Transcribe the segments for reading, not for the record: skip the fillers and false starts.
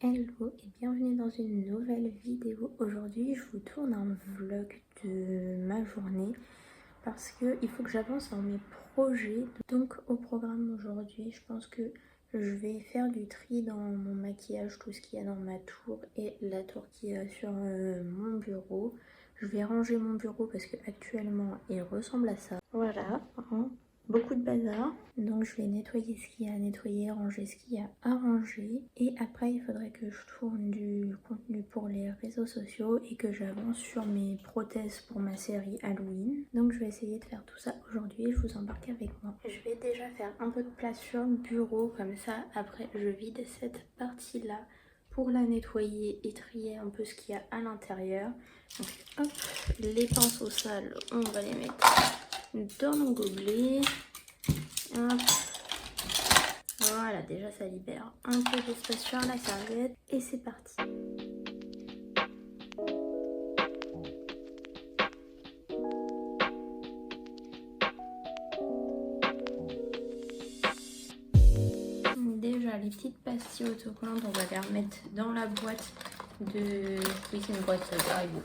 Hello et bienvenue dans une nouvelle vidéo. Aujourd'hui je vous tourne un vlog de ma journée parce qu'il faut que j'avance dans mes projets. Donc au programme aujourd'hui, je pense que je vais faire du tri dans mon maquillage, tout ce qu'il y a dans ma tour et la tour qui est sur mon bureau. Je vais ranger mon bureau parce que actuellement il ressemble à ça. Voilà, hein. Beaucoup de bazar, donc je vais nettoyer ce qu'il y a à nettoyer, ranger ce qu'il y a à ranger, et après il faudrait que je tourne du contenu pour les réseaux sociaux et que j'avance sur mes prothèses pour ma série Halloween. Donc je vais essayer de faire tout ça aujourd'hui et je vous embarque avec moi. Je vais déjà faire un peu de place sur le bureau, comme ça après je vide cette partie là pour la nettoyer et trier un peu ce qu'il y a à l'intérieur. Donc hop, les pinceaux sales on va les mettre dans mon gobelet. Hop. Voilà, déjà ça libère un peu d'espace sur la serviette et c'est parti. Déjà les petites pastilles autocollantes, on va les remettre dans la boîte de... Oui, c'est une boîte Haribo.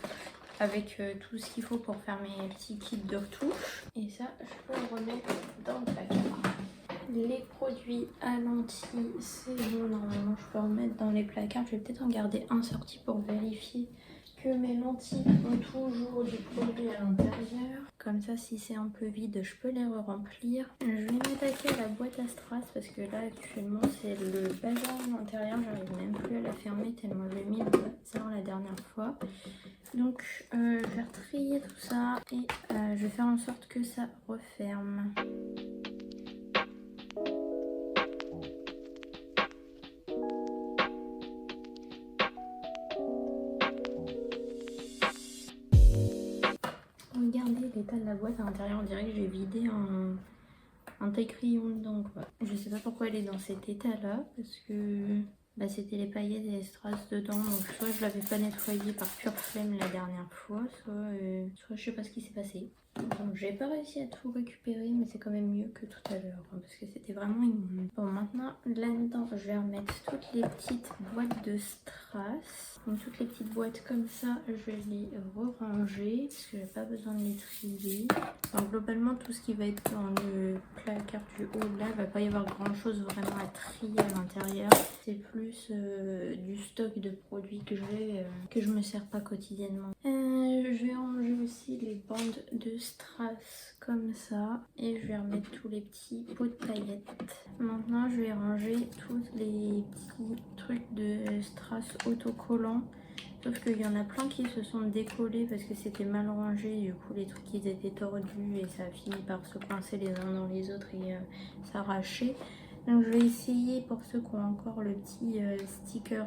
Avec tout ce qu'il faut pour faire mes petits kits de retouche. Et ça, je peux le remettre dans le placard. Les produits à lentilles, c'est bon, normalement je peux remettre dans les placards. Je vais peut-être en garder un sorti pour vérifier que mes lentilles ont toujours du produit à l'intérieur. Comme ça, si c'est un peu vide, je peux les remplir. Je vais m'attaquer à la boîte à strass parce que là actuellement c'est le bazar à l'intérieur. J'arrive même plus à la fermer tellement j'ai mis le bazar la dernière fois. Donc je vais trier tout ça et je vais faire en sorte que ça referme. Regardez l'état de la boîte à l'intérieur, on dirait que j'ai vidé un taille-crayon dedans quoi. Je sais pas pourquoi elle est dans cet état là, parce que c'était les paillettes et les strass dedans, donc soit je l'avais pas nettoyé par pure flemme la dernière fois, soit je sais pas ce qui s'est passé. Donc j'ai pas réussi à tout récupérer, mais c'est quand même mieux que tout à l'heure hein, parce que c'était vraiment immonde. Bon, maintenant là-dedans je vais remettre toutes les petites boîtes de strass. Donc toutes les petites boîtes comme ça, je vais les ranger parce que j'ai pas besoin de les trier. Alors globalement tout ce qui va être dans le placard du haut là, il va pas y avoir grand chose vraiment à trier à l'intérieur. C'est plus du stock de produits que j'ai, que je me sers pas quotidiennement. Je vais ranger aussi les bandes de strass comme ça et je vais remettre tous les petits pots de paillettes. Maintenant je vais ranger tous les petits trucs de strass autocollants. Sauf qu'il y en a plein qui se sont décollés parce que c'était mal rangé. Du coup, les trucs ils étaient tordus et ça a fini par se coincer les uns dans les autres et s'arracher. Donc, je vais essayer pour ceux qui ont encore le petit stickers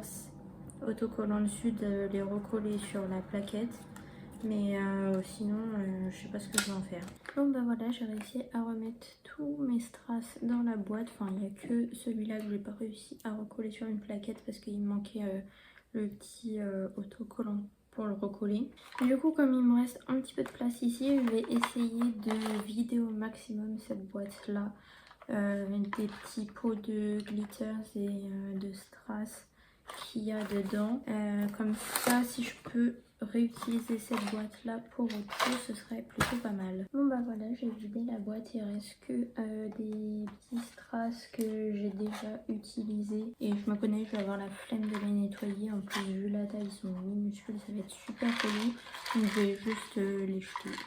autocollant dessus de les recoller sur la plaquette. Mais sinon, je sais pas ce que je vais en faire. Donc, bah voilà, j'ai réussi à remettre tous mes strass dans la boîte. Enfin, il n'y a que celui-là que j'ai pas réussi à recoller sur une plaquette parce qu'il me manquait le petit autocollant pour le recoller. Et du coup, comme il me reste un petit peu de place ici, je vais essayer de vider au maximum cette boîte là avec des petits pots de glitters et de strass qu'il y a dedans. Comme ça, si je peux réutiliser cette boîte là pour autre chose, ce serait plutôt pas mal. Bon bah voilà, j'ai vidé la boîte, il reste que des petits strass que j'ai déjà utilisés et je me connais, je vais avoir la flemme de les nettoyer. En plus vu la taille, ils sont minuscules, ça va être super relou, donc je vais juste les jeter.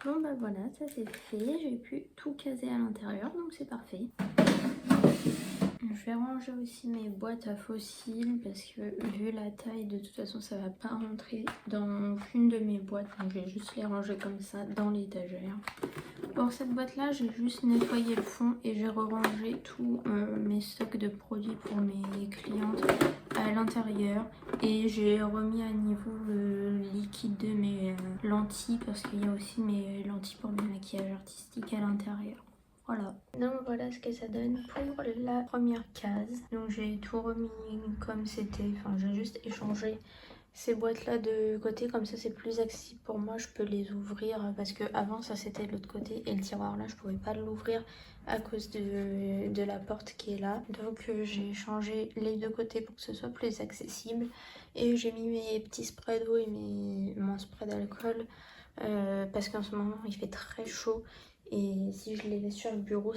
Bon bah voilà, ça c'est fait, j'ai pu tout caser à l'intérieur, donc c'est parfait. Je vais ranger aussi mes boîtes à fossiles parce que vu la taille, de toute façon ça va pas rentrer dans aucune de mes boîtes, donc je vais juste les ranger comme ça dans l'étagère. Pour cette boîte là, j'ai juste nettoyé le fond et j'ai rangé tous mes stocks de produits pour mes clientes à l'intérieur et j'ai remis à niveau le liquide de mes lentilles parce qu'il y a aussi mes lentilles pour mes maquillages artistiques à l'intérieur. Voilà. Donc voilà ce que ça donne pour la première case. Donc j'ai tout remis comme c'était, enfin j'ai juste échangé ces boîtes là de côté, comme ça c'est plus accessible pour moi, je peux les ouvrir parce que avant ça c'était de l'autre côté et le tiroir là je pouvais pas l'ouvrir à cause de la porte qui est là. Donc j'ai changé les deux côtés pour que ce soit plus accessible et j'ai mis mes petits sprays d'eau et mon spray d'alcool parce qu'en ce moment il fait très chaud. Et si je les laisse sur le bureau,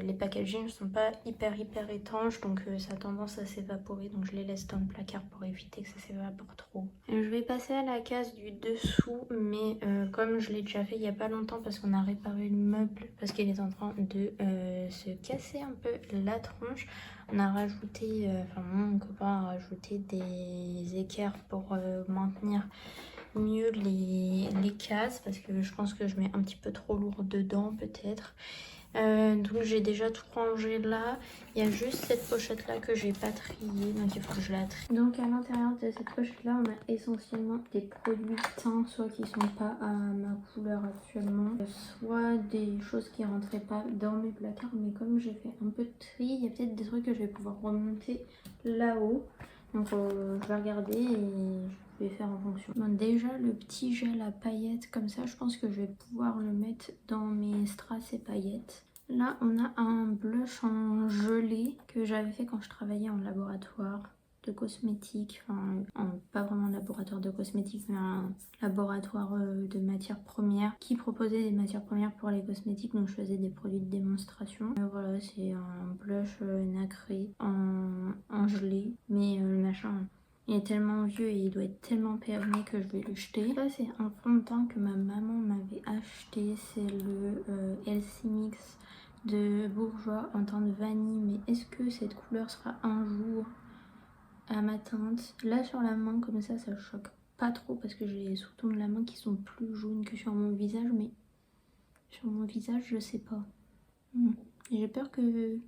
les packagings ne sont pas hyper étanches, donc ça a tendance à s'évaporer. Donc je les laisse dans le placard pour éviter que ça s'évapore trop. Je vais passer à la case du dessous, mais comme je l'ai déjà fait il n'y a pas longtemps parce qu'on a réparé le meuble, parce qu'il est en train de se casser un peu la tronche, on a rajouté, enfin mon copain a rajouté des équerres pour maintenir mieux les cases parce que je pense que je mets un petit peu trop lourd dedans peut-être. Donc j'ai déjà tout rangé là. Il y a juste cette pochette là que j'ai pas triée, donc il faut que je la trie. Donc à l'intérieur de cette pochette là on a essentiellement des produits teints, soit qui sont pas à ma couleur actuellement, soit des choses qui rentraient pas dans mes placards, mais comme j'ai fait un peu de tri, il y a peut-être des trucs que je vais pouvoir remonter là-haut. Donc je vais regarder et je vais faire en fonction. Bon, déjà le petit gel à paillettes comme ça, je pense que je vais pouvoir le mettre dans mes strass et paillettes. Là on a un blush en gelée que j'avais fait quand je travaillais en laboratoire de cosmétiques, enfin pas vraiment un laboratoire de cosmétiques mais un laboratoire de matières premières qui proposait des matières premières pour les cosmétiques, donc je faisais des produits de démonstration. Voilà, c'est un blush nacré en gelée, mais le machin il est tellement vieux et il doit être tellement périmé que je vais le jeter. Ça c'est un fond de teint que ma maman m'avait acheté, c'est le Elsie Mix de Bourjois en teinte vanille, mais est-ce que cette couleur sera un jour à ma teinte? Là sur la main comme ça choque pas trop parce que j'ai les sous-tons de la main qui sont plus jaunes que sur mon visage, mais sur mon visage je sais pas. J'ai peur que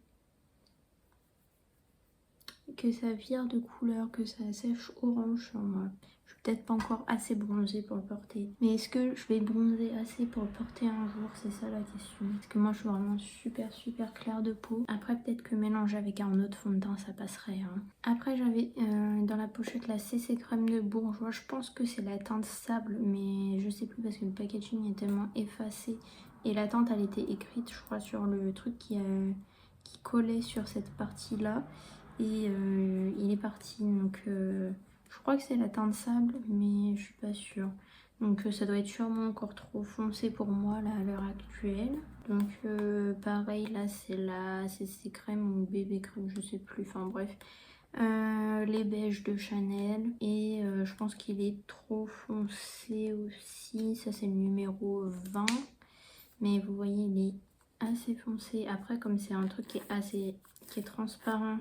ça vire de couleur, que ça sèche orange sur moi. Je suis peut-être pas encore assez bronzée pour le porter. Mais est-ce que je vais bronzer assez pour le porter un jour? C'est ça la question. Parce que moi je suis vraiment super claire de peau. Après peut-être que mélanger avec un autre fond de teint ça passerait. Après j'avais dans la pochette la CC crème de Bourjois. Je pense que c'est la teinte sable, mais je sais plus parce que le packaging est tellement effacé. Et la teinte elle était écrite je crois sur le truc qui collait sur cette partie là. Et il est parti, donc je crois que c'est la teinte sable mais je suis pas sûre, donc ça doit être sûrement encore trop foncé pour moi là à l'heure actuelle. Donc pareil là c'est la CC crème ou bébé crème je sais plus, enfin bref, les beiges de Chanel et je pense qu'il est trop foncé aussi, ça c'est le numéro 20, mais vous voyez il est assez foncé. Après comme c'est un truc qui est transparent,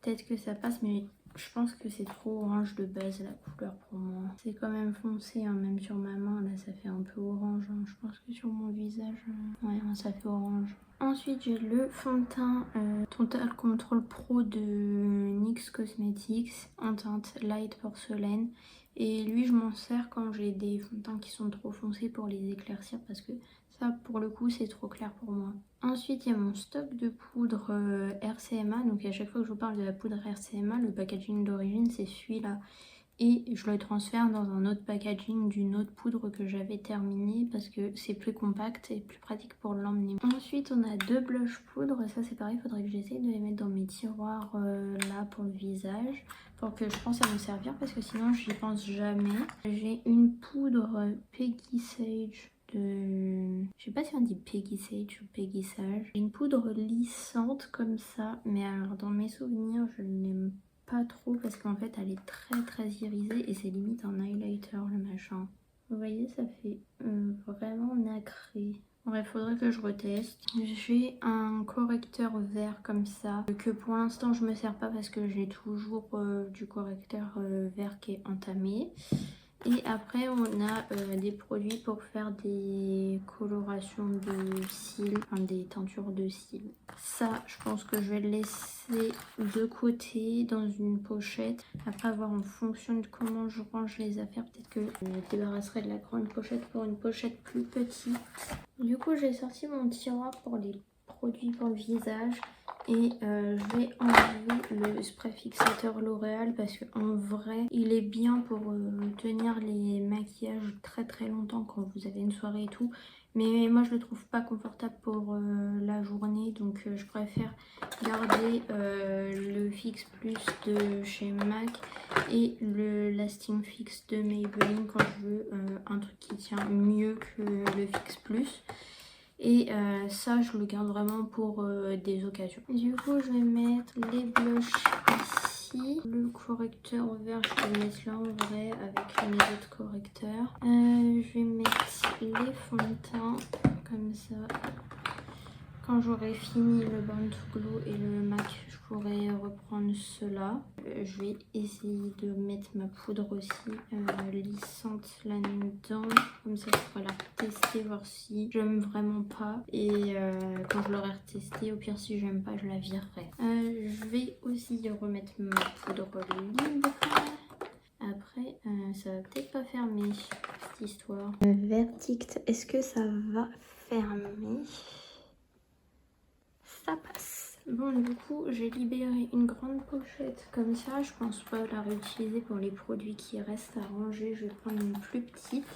peut-être que ça passe, mais je pense que c'est trop orange de base la couleur pour moi. C'est quand même foncé, même sur ma main, là ça fait un peu orange. Je pense que sur mon visage, ouais, ça fait orange. Ensuite j'ai le fond de teint Total Control Pro de NYX Cosmetics en teinte Light Porcelaine. Et lui je m'en sers quand j'ai des fonds de teint qui sont trop foncés pour les éclaircir parce que ça pour le coup c'est trop clair pour moi. Ensuite il y a mon stock de poudre RCMA, donc à chaque fois que je vous parle de la poudre RCMA, le packaging d'origine c'est celui-là. Et je le transfère dans un autre packaging d'une autre poudre que j'avais terminée parce que c'est plus compact et plus pratique pour l'emmener. Ensuite on a deux blush poudre, ça c'est pareil, il faudrait que j'essaye de les mettre dans mes tiroirs là pour le visage, pour que je pense à me servir parce que sinon j'y pense jamais. J'ai une poudre Peggy Sage de... je sais pas si on dit Peggy Sage ou Peggy Sage. Une poudre lissante comme ça, mais alors dans mes souvenirs je ne l'aime pas trop parce qu'en fait elle est très irisée et c'est limite un highlighter le machin. Vous voyez ça fait vraiment nacré. Bref, faudrait que je reteste. J'ai un correcteur vert comme ça que pour l'instant je me sers pas parce que j'ai toujours du correcteur vert qui est entamé. Et après on a des produits pour faire des colorations de cils, enfin des teintures de cils. Ça je pense que je vais le laisser de côté dans une pochette. Après avoir en fonction de comment je range les affaires, peut-être que je me débarrasserai de la grande pochette pour une pochette plus petite. Du coup j'ai sorti mon tiroir pour les produits pour le visage. Et je vais enlever le spray fixateur L'Oréal parce qu'en vrai il est bien pour tenir les maquillages très très longtemps quand vous avez une soirée et tout. Mais moi je le trouve pas confortable pour la journée, donc je préfère garder le Fix Plus de chez MAC et le Lasting Fix de Maybelline quand je veux un truc qui tient mieux que le Fix Plus. Et ça je le garde vraiment pour des occasions. Du coup je vais mettre les blushs ici. Le correcteur vert je vais le mettre là en vrai avec mes autres correcteurs. Je vais mettre les fonds de teint comme ça. Quand j'aurai fini le Born to Glow et le MAC, je pourrai reprendre cela. Je vais essayer de mettre ma poudre aussi lissante là-dedans. Comme ça, je pourrai la retester, voir si j'aime vraiment pas. Et quand je l'aurai retestée, au pire, si j'aime pas, je la virerai. Je vais aussi remettre ma poudre libre. Après, ça va peut-être pas fermer cette histoire. Verdict, est-ce que ça va fermer? Ça passe. Bon, du coup, j'ai libéré une grande pochette comme ça. Je pense pas la réutiliser pour les produits qui restent à ranger. Je vais prendre une plus petite.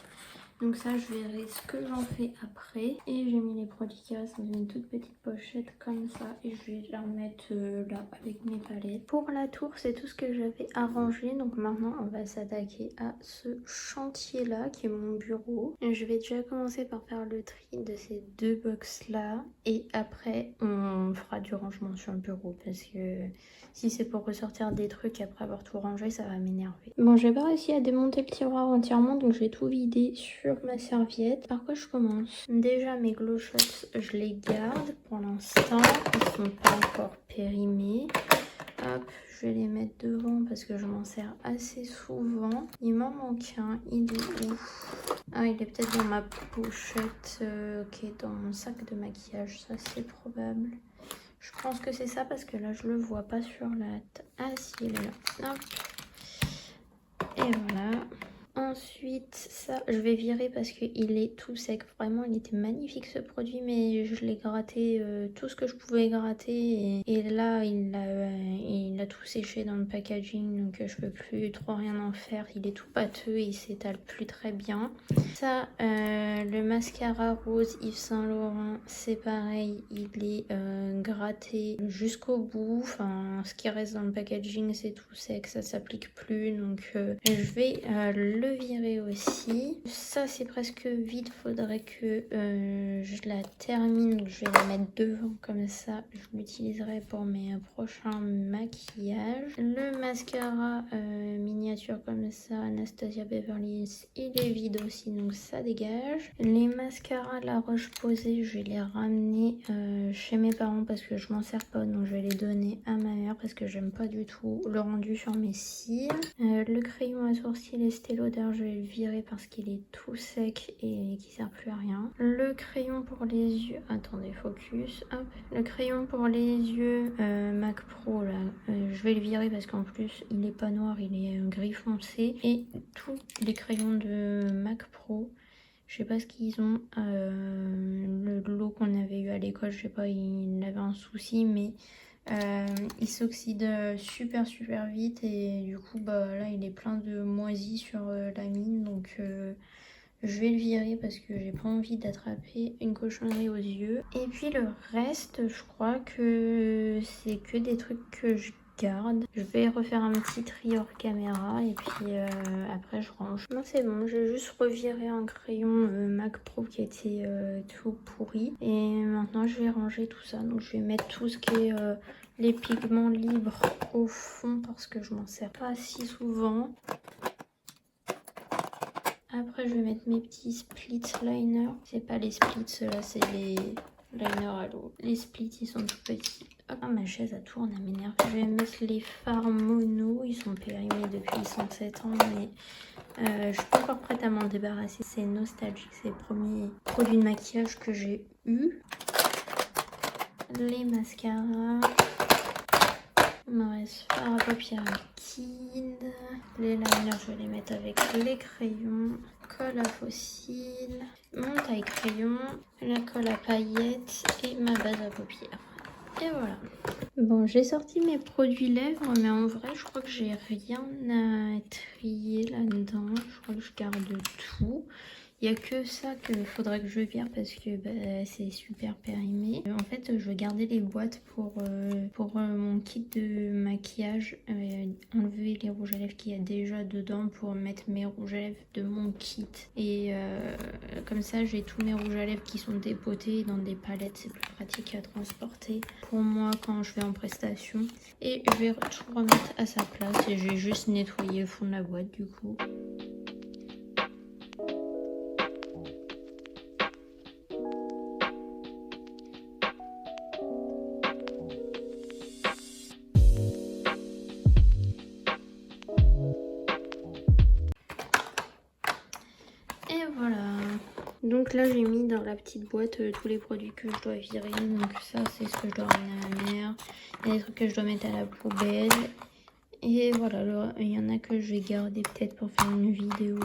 Donc ça, je verrai ce que j'en fais après. Et j'ai mis les produits qui restent dans une toute petite pochette comme ça. Et je vais la remettre là avec mes palettes. Pour la tour, c'est tout ce que j'avais arrangé. Donc maintenant, on va s'attaquer à ce chantier-là qui est mon bureau. Je vais déjà commencer par faire le tri de ces deux box-là. Et après, on fera du rangement sur le bureau. Parce que si c'est pour ressortir des trucs après avoir tout rangé, ça va m'énerver. Bon, j'ai pas réussi à démonter le tiroir entièrement. Donc j'ai tout vidé sur ma serviette. Par quoi je commence? Déjà mes glow shots je les garde pour l'instant, ils sont pas encore périmés. Hop, je vais les mettre devant parce que je m'en sers assez souvent. Il m'en manque un, il est où? Ah, il est peut-être dans ma pochette qui est dans mon sac de maquillage, ça c'est probable. Je pense que c'est ça parce que là je le vois pas sur la table. Ah si, il est là. Hop. Et voilà. Ensuite, ça, je vais virer parce qu'il est tout sec. Vraiment, il était magnifique ce produit, mais je l'ai gratté tout ce que je pouvais gratter. Et là, il a tout séché dans le packaging, donc je peux plus trop rien en faire. Il est tout pâteux et il s'étale plus très bien. Ça, le mascara rose Yves Saint Laurent, c'est pareil. Il est gratté jusqu'au bout. Enfin, ce qui reste dans le packaging, c'est tout sec, ça s'applique plus. Donc, je vais le virer aussi. Ça c'est presque vide, faudrait que je la termine, donc je vais la mettre devant comme ça, je l'utiliserai pour mes prochains maquillages. Le mascara miniature comme ça, Anastasia Beverly Hills, il est vide aussi, donc ça dégage. Les mascaras La Roche-Posay, je vais les ramener chez mes parents parce que je m'en sers pas, donc je vais les donner à ma mère parce que j'aime pas du tout le rendu sur mes cils. Le crayon à sourcils Estée Lauder, je vais le virer parce qu'il est tout sec et qui sert plus à rien. Le crayon pour les yeux, attendez, focus, hop. Le crayon pour les yeux MAC Pro là, je vais le virer parce qu'en plus il est pas noir, il est gris foncé. Et tous les crayons de MAC Pro, je sais pas ce qu'ils ont. Le lot qu'on avait eu à l'école, je sais pas, il avait un souci, mais il s'oxyde super vite et du coup bah là il est plein de moisis sur la mine, donc je vais le virer parce que j'ai pas envie d'attraper une cochonnerie aux yeux. Et puis le reste, je crois que c'est que des trucs que je garde. Je vais refaire un petit tri hors caméra et puis après je range. Non, c'est bon, j'ai juste reviré un crayon MAC Pro qui était tout pourri. Et maintenant je vais ranger tout ça. Donc je vais mettre tout ce qui est les pigments libres au fond parce que je m'en sers pas si souvent. Après, je vais mettre mes petits splits liner. C'est pas les splits, ceux-là, c'est les liners à l'eau. Les splits, ils sont tout petits. Hop, ah, ma chaise, elle tourne, elle m'énerve. Je vais mettre les fards mono. Ils sont périmés depuis 107 ans, mais je suis pas encore prête à m'en débarrasser. C'est nostalgique, c'est les premiers produits de maquillage que j'ai eu. Les mascaras. Il me reste fard à paupières liquide. Les liners, je vais les mettre avec les crayons. Colle à fossiles. Mon taille crayon. La colle à paillettes. Et ma base à paupières. Et voilà. Bon, j'ai sorti mes produits lèvres, mais en vrai, je crois que j'ai rien à trier là-dedans. Je crois que je garde tout. Il n'y a que ça qu'il faudrait que je vire parce que c'est super périmé. En fait, je vais garder les boîtes pour mon kit de maquillage. Enlever les rouges à lèvres qu'il y a déjà dedans pour mettre mes rouges à lèvres de mon kit. Et comme ça, j'ai tous mes rouges à lèvres qui sont dépotés dans des palettes. C'est plus pratique à transporter pour moi quand je vais en prestation. Et je vais tout remettre à sa place. Et j'ai juste nettoyé le fond de la boîte du coup. Et voilà. Donc là j'ai mis dans la petite boîte tous les produits que je dois virer. Donc ça c'est ce que je dois ramener à la mer. Il y a des trucs que je dois mettre à la poubelle. Et voilà, il y en a que je vais garder peut-être pour faire une vidéo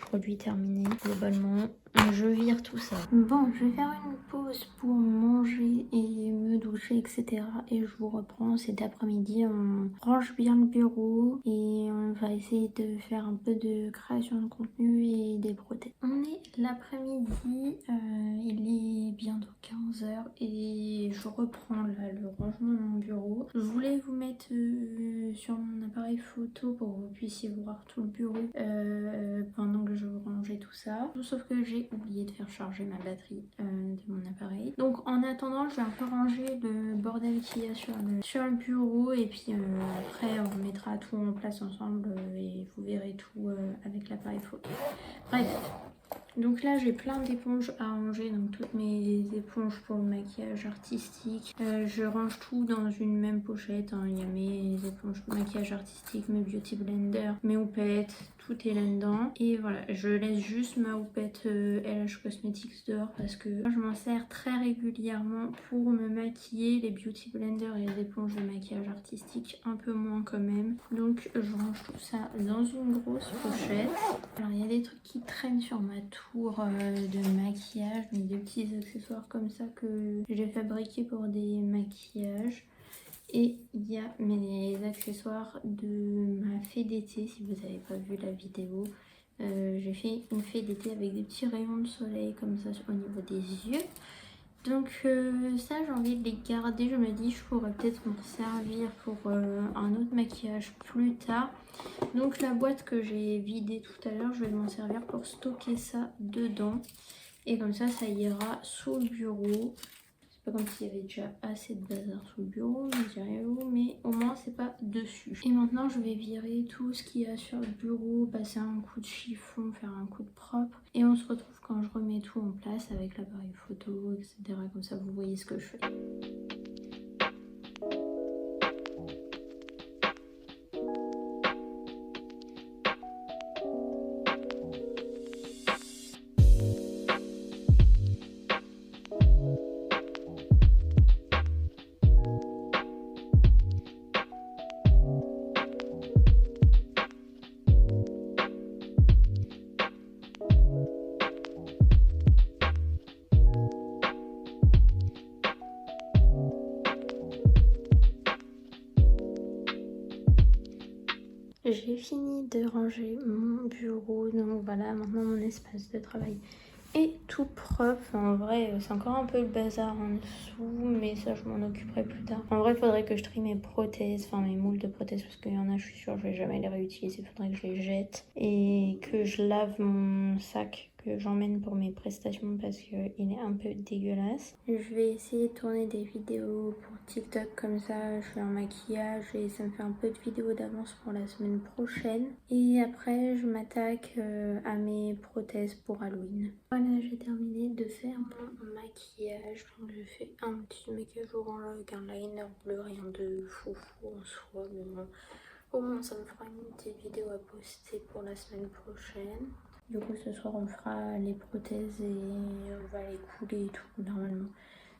produit terminé. Globalement, je vire tout ça. Bon, je vais faire une pause pour manger et me doucher, etc. Et je vous reprends cet après-midi. On range bien le bureau et on va essayer de faire un peu de création de contenu et des prothèses. On est l'après-midi, il est bientôt 15h et je reprends là le rangement de mon bureau. Je voulais vous mettre sur mon appareil photo pour que vous puissiez voir tout le bureau pendant que je rangeais tout ça. Sauf que j'ai oublié de faire charger ma batterie de mon appareil. Donc en attendant, je vais un peu ranger le bordel qu'il y a sur le bureau et puis après on mettra tout en place ensemble et vous verrez tout avec l'appareil photo. Bref. Donc là j'ai plein d'éponges à ranger, donc toutes mes éponges pour le maquillage artistique. Je range tout dans une même pochette, hein. Il y a mes éponges pour maquillage artistique, mes beauty blender, mes houpettes, tout est là-dedans. Et voilà, je laisse juste ma houppette LH Cosmetics dehors parce que je m'en sers très régulièrement pour me maquiller. Les beauty blenders et les éponges de maquillage artistique un peu moins quand même. Donc je range tout ça dans une grosse pochette. Alors il y a des trucs qui traînent sur ma tour de maquillage, mais des petits accessoires comme ça que j'ai fabriqués pour des maquillages. Et il y a mes accessoires de ma fée d'été, si vous n'avez pas vu la vidéo. J'ai fait une fée d'été avec des petits rayons de soleil comme ça au niveau des yeux. Donc ça j'ai envie de les garder, je me dis je pourrais peut-être m'en servir pour un autre maquillage plus tard. Donc la boîte que j'ai vidée tout à l'heure, je vais m'en servir pour stocker ça dedans. Et comme ça ira sous le bureau. C'est pas comme s'il y avait déjà assez de bazar sous le bureau, me direz-vous, mais au moins c'est pas dessus. Et maintenant je vais virer tout ce qu'il y a sur le bureau, passer un coup de chiffon, faire un coup de propre. Et on se retrouve quand je remets tout en place avec l'appareil photo, etc. Comme ça vous voyez ce que je fais. J'ai fini de ranger mon bureau, donc voilà, maintenant mon espace de travail est tout propre. En vrai, c'est encore un peu le bazar en dessous, mais ça je m'en occuperai plus tard. En vrai, il faudrait que je trie mes prothèses, enfin mes moules de prothèses, parce qu'il y en a, je suis sûre, je vais jamais les réutiliser. Il faudrait que je les jette et que je lave mon sac que j'emmène pour mes prestations parce qu'il est un peu dégueulasse. Je vais essayer de tourner des vidéos pour TikTok comme ça, je fais un maquillage et ça me fait un peu de vidéos d'avance pour la semaine prochaine. Et après je m'attaque à mes prothèses pour Halloween. Voilà, j'ai terminé de faire mon maquillage. Donc je fais un petit maquillage orange avec un liner bleu, rien de foufou en soi, mais bon, au moins ça me fera une petite vidéo à poster pour la semaine prochaine. Du coup ce soir on fera les prothèses et on va les couler et tout normalement.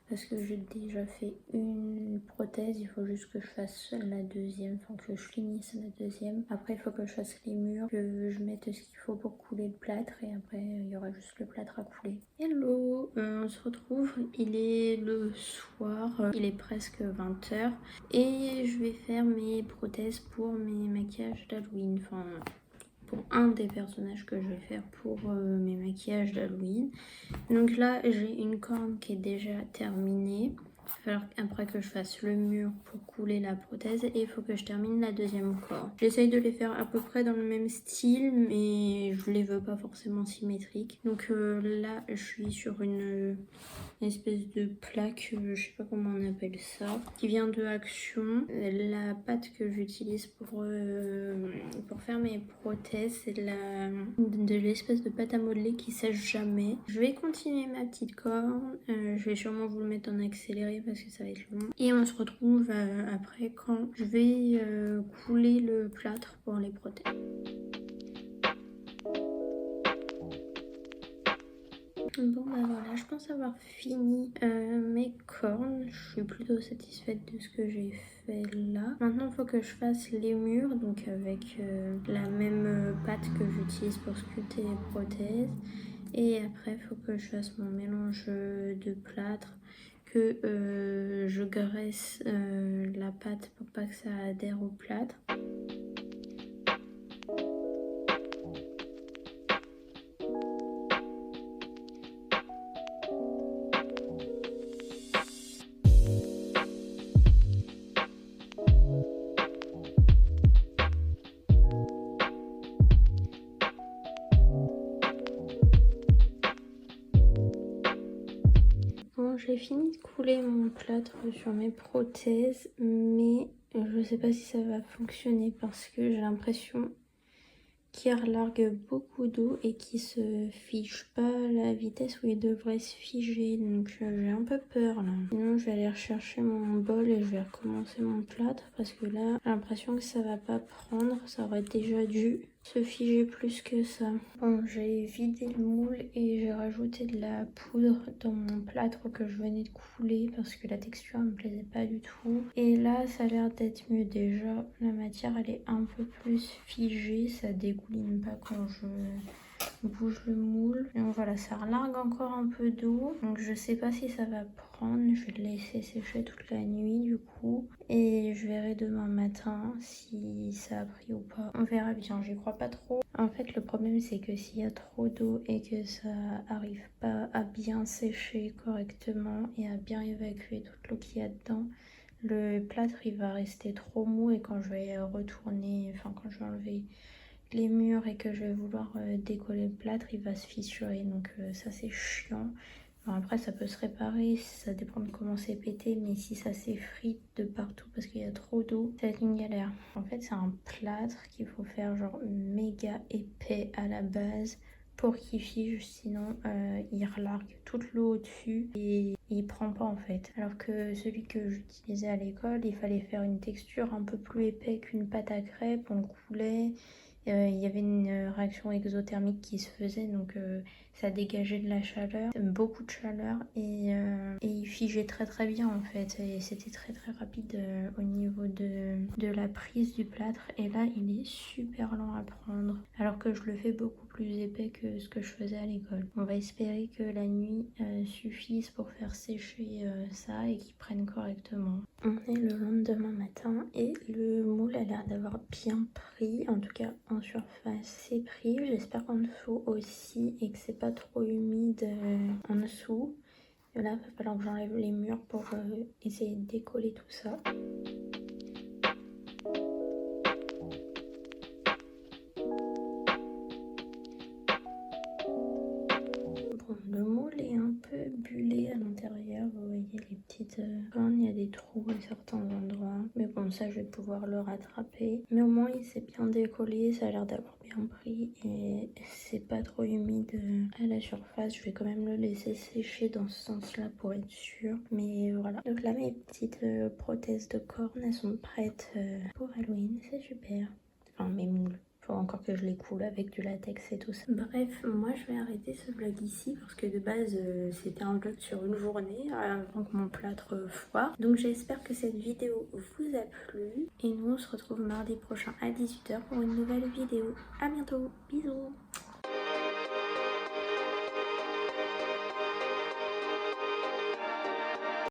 parce que j'ai déjà fait une prothèse. Il faut juste que je fasse la deuxième, enfin que je finisse la deuxième. Après il faut que je fasse les murs, que je mette ce qu'il faut pour couler le plâtre et après il y aura juste le plâtre à couler. Hello, on se retrouve, il est le soir, il est presque 20h et je vais faire mes prothèses pour mes maquillages d'Halloween, enfin pour un des personnages que je vais faire pour mes maquillages d'Halloween. Donc là j'ai une corne qui est déjà terminée. Il va falloir après que je fasse le mur pour couler la prothèse et il faut que je termine la deuxième corne. J'essaye de les faire à peu près dans le même style mais je les veux pas forcément symétriques. Donc là je suis sur une espèce de plaque, je sais pas comment on appelle ça, qui vient de Action. La pâte que j'utilise pour faire mes prothèses, c'est de l'espèce de pâte à modeler qui sèche jamais. Je vais continuer ma petite corne, je vais sûrement vous le mettre en accéléré parce que ça va être long. Et on se retrouve après quand je vais couler le plâtre pour les prothèses. Bon bah voilà, je pense avoir fini mes cornes. Je suis plutôt satisfaite de ce que j'ai fait là. Maintenant il faut que je fasse les murs, donc avec la même pâte que j'utilise pour sculpter les prothèses. Et après il faut que je fasse mon mélange de plâtre, que je graisse la pâte pour pas que ça adhère au plâtre. Bon, j'ai fini de couler mon plâtre sur mes prothèses, mais je sais pas si ça va fonctionner parce que j'ai l'impression qu'il relargue beaucoup d'eau et qu'il se fige pas à la vitesse où il devrait se figer, donc j'ai un peu peur là. Sinon je vais aller rechercher mon bol et je vais recommencer mon plâtre parce que là j'ai l'impression que ça va pas prendre, ça aurait déjà dû se figer plus que ça. Bon, j'ai vidé le moule et j'ai rajouté de la poudre dans mon plâtre que je venais de couler parce que la texture me plaisait pas du tout. Et là ça a l'air d'être mieux déjà, la matière elle est un peu plus figée, ça dégouline pas quand je bouge le moule. Donc voilà, ça relargue encore un peu d'eau, donc je sais pas si ça va prendre. Je vais le laisser sécher toute la nuit du coup et je verrai demain matin si ça a pris ou pas. On verra bien, j'y crois pas trop. En fait le problème c'est que s'il y a trop d'eau et que ça arrive pas à bien sécher correctement et à bien évacuer toute l'eau qu'il y a dedans, le plâtre il va rester trop mou et quand je vais retourner, enfin quand je vais enlever les murs et que je vais vouloir décoller le plâtre, il va se fissurer, donc ça c'est chiant. Bon, après ça peut se réparer, ça dépend de comment c'est pété, mais si ça s'effrite de partout parce qu'il y a trop d'eau, ça va être une galère. En fait c'est un plâtre qu'il faut faire genre méga épais à la base pour qu'il fige, sinon il relargue toute l'eau au-dessus et il prend pas en fait. Alors que celui que j'utilisais à l'école, il fallait faire une texture un peu plus épais qu'une pâte à crêpes, on le coulait. Il y avait une réaction exothermique qui se faisait, donc ça dégageait de la chaleur, beaucoup de chaleur, et il figeait très très bien en fait, et c'était très très rapide au niveau de la prise du plâtre. Et là il est super lent à prendre alors que je le fais beaucoup plus épais que ce que je faisais à l'école. On va espérer que la nuit suffise pour faire sécher ça et qu'il prenne correctement. On est le lendemain matin et le moule a l'air d'avoir bien pris, en tout cas en surface c'est pris, j'espère qu'en dessous aussi et que c'est pas trop humide en dessous. Et là il va falloir que j'enlève les murs pour essayer de décoller tout ça. Bon, le moule est un peu bullé à l'intérieur, vous voyez les petites cornes, il y a des trous à certains endroits, mais bon ça je vais pouvoir le rattraper. Mais au moins il s'est bien décollé, ça a l'air d'avoir bien pris et c'est pas trop humide à la surface. Je vais quand même le laisser sécher dans ce sens là pour être sûr, mais voilà. Donc là mes petites prothèses de cornes elles sont prêtes pour Halloween, c'est super. Enfin mes moules. Faut encore que je les coule avec du latex et tout ça. Bref, moi je vais arrêter ce vlog ici parce que de base c'était un vlog sur une journée avant que mon plâtre foire. Donc j'espère que cette vidéo vous a plu. Et nous on se retrouve mardi prochain à 18 h pour une nouvelle vidéo. À bientôt, bisous.